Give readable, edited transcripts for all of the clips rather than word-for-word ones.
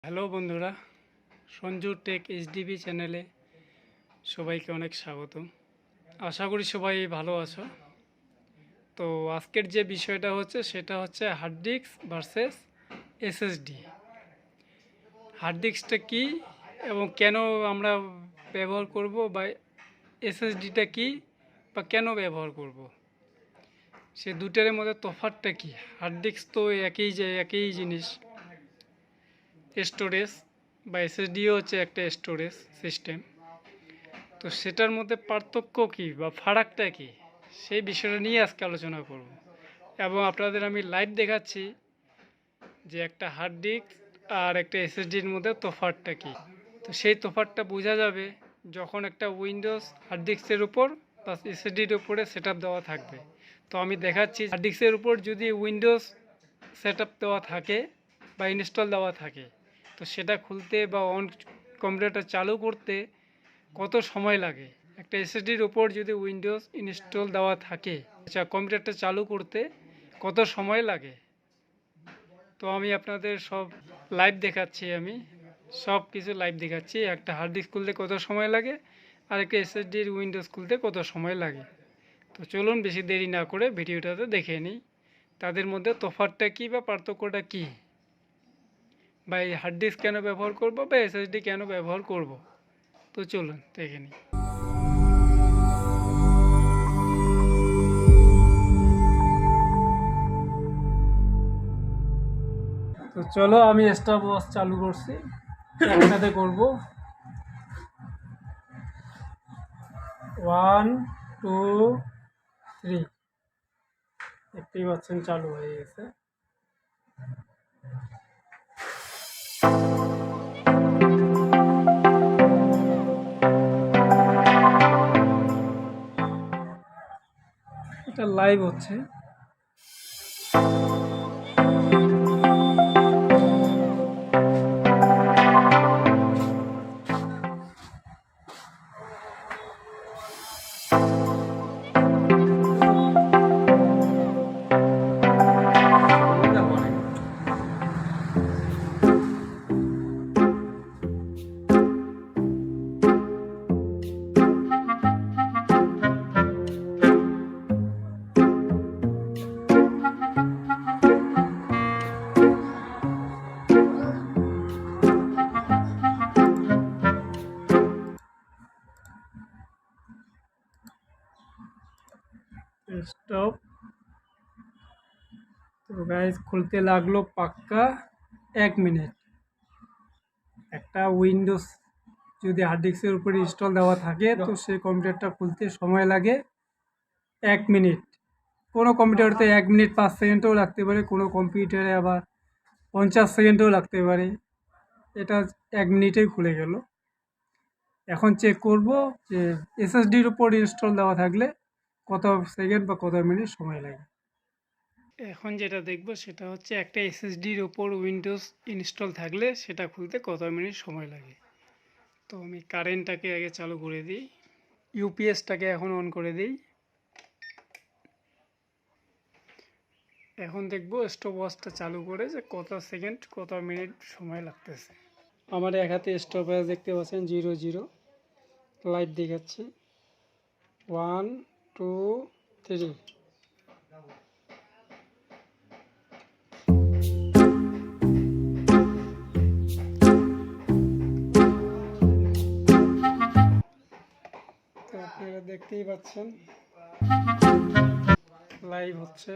Hello বন্ধুরা, Sanju take HDB চ্যানেলে সবাইকে অনেক স্বাগত। আশা করি সবাই ভালো আছো। তো আজকের যে বিষয়টা হচ্ছে সেটা হচ্ছে hard disk versus SSD. Hard ডিস্কটা কী এবং কেন আমরা ব্যবহার করব, বা এসএসডিটা কী বা কেন ব্যবহার করব, সে দুটার মধ্যে তফাৎটা কী। হার্ড ডিস্ক তো একই জিনিস, স্টোরেজ, বা এসএসডিও হচ্ছে একটা স্টোরেজ সিস্টেম। তো সেটার মধ্যে পার্থক্য কী বা ফারাকটা কী, সেই বিষয়টা নিয়ে আজকে আলোচনা করব। এবং আপনাদের আমি লাইভ দেখাচ্ছি যে একটা হার্ড ডিস্ক আর একটা এসএসডির মধ্যে তফাৎটা কী। তো সেই তফাৎটা বোঝা যাবে যখন একটা উইন্ডোজ হার্ড ডিস্কের উপর বা এসএসডির উপরে সেট দেওয়া থাকবে। তো আমি দেখাচ্ছি হার্ড ডিস্কের উপর যদি উইন্ডোজ সেট দেওয়া থাকে বা ইনস্টল দেওয়া থাকে, তো সেটা খুলতে বা অন কম্পিউটারটা চালু করতে কত সময় লাগে। একটা এসএসডির উপর যদি উইন্ডোজ ইনস্টল দেওয়া থাকে, আচ্ছা, কম্পিউটারটা চালু করতে কত সময় লাগে। তো আমি আপনাদের সব লাইভ দেখাচ্ছি, আমি সব কিছু লাইভ দেখাচ্ছি। একটা হার্ড ডিস্ক খুলতে কত সময় লাগে আর একটা এসএসডির উইন্ডোজ খুলতে কত সময় লাগে। তো চলুন বেশি দেরি না করে ভিডিওটাতে দেখে নিই তাদের মধ্যে তফাৎটা কী বা পার্থক্যটা কী, বা এই হার্ড ডিস্ক কেন ব্যবহার করব বা এসএসডি কেন ব্যবহার করব। তো চলুন দেখে নিই। তো চলো আমি স্টার বক্স চালু করছি, একসাথে করব। 1 2 3, দেখতেই পাচ্ছেন চালু হয়ে গেছে। এটা লাইভ হচ্ছে। স্টপ। তো গাইজ খুলতে লাগলো পাক্কা 1 মিনিট। একটা উইন্ডোজ যদি হার্ড ডিস্কের উপরে ইনস্টল দেওয়া থাকে, তো সেই কম্পিউটারটা খুলতে সময় লাগে 1 মিনিট। কোনো কম্পিউটারতে 1 মিনিট 5 সেকেন্ডও লাগতে পারে, কোনো কম্পিউটারে আবার 50 সেকেন্ডও লাগতে পারে। এটা 1 মিনিটেই খুলে গেল। এখন চেক করব যে এসএসডির উপর ইনস্টল দেওয়া থাকলে কত সেকেন্ড বা কত মিনিট সময় লাগে। এখন যেটা দেখব সেটা হচ্ছে একটা এসএসডির ওপর উইন্ডোজ ইনস্টল থাকলে সেটা খুলতে কত মিনিট সময় লাগে। তো আমি কারেন্টটাকে আগে চালু করে দিই, ইউপিএসটাকে এখন অন করে দিই। এখন দেখব স্টপওয়াচটা চালু করে যে কত সেকেন্ড কত মিনিট সময় লাগতেছে। আমার এক হাতে স্টপওয়াচ দেখতে পাচ্ছেন 00, লাইভ দেখাচ্ছি। 1 2 3। তো আপনারা দেখতেই পাচ্ছেন লাইভ হচ্ছে।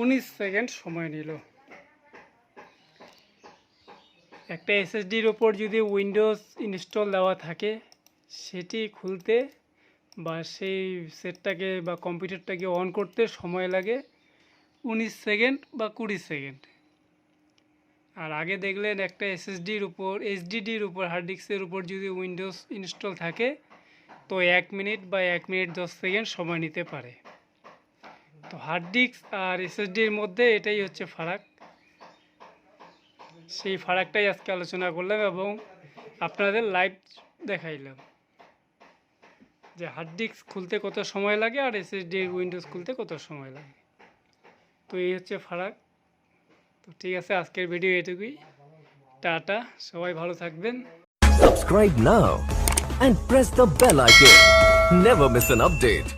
19 সেকেন্ড সময় নিল। একটা এসএসডির ওপর যদি উইন্ডোজ ইনস্টল দেওয়া থাকে, সেটি খুলতে বা সেই সেটটাকে বা কম্পিউটারটাকে অন করতে সময় লাগে 19 সেকেন্ড বা 20 সেকেন্ড। আর আগে দেখলেন একটা এসএসডির উপর এইচডিডির উপর হার্ড ডিস্কের উপর যদি উইন্ডোজ ইনস্টল থাকে, তো 1 মিনিট বা 1 মিনিট 10 সেকেন্ড সময় নিতে পারে। তো হার্ড ডিস্ক আর এসএসডির মধ্যে এটাই হচ্ছে ফারাক। সেই ফারাকটাই আজকে আলোচনা করলাম এবং আপনাদের লাইভ দেখাইলাম যে হার্ড ডিস্ক খুলতে কত সময় লাগে আর এসএসডি উইন্ডোজ খুলতে কত সময় লাগে। তো এই হচ্ছে ফারাক। তো ঠিক আছে, আজকের ভিডিও এটুকুই। টাটা, সবাই ভালো থাকবেন। Subscribe now and press the bell icon. Never miss an update.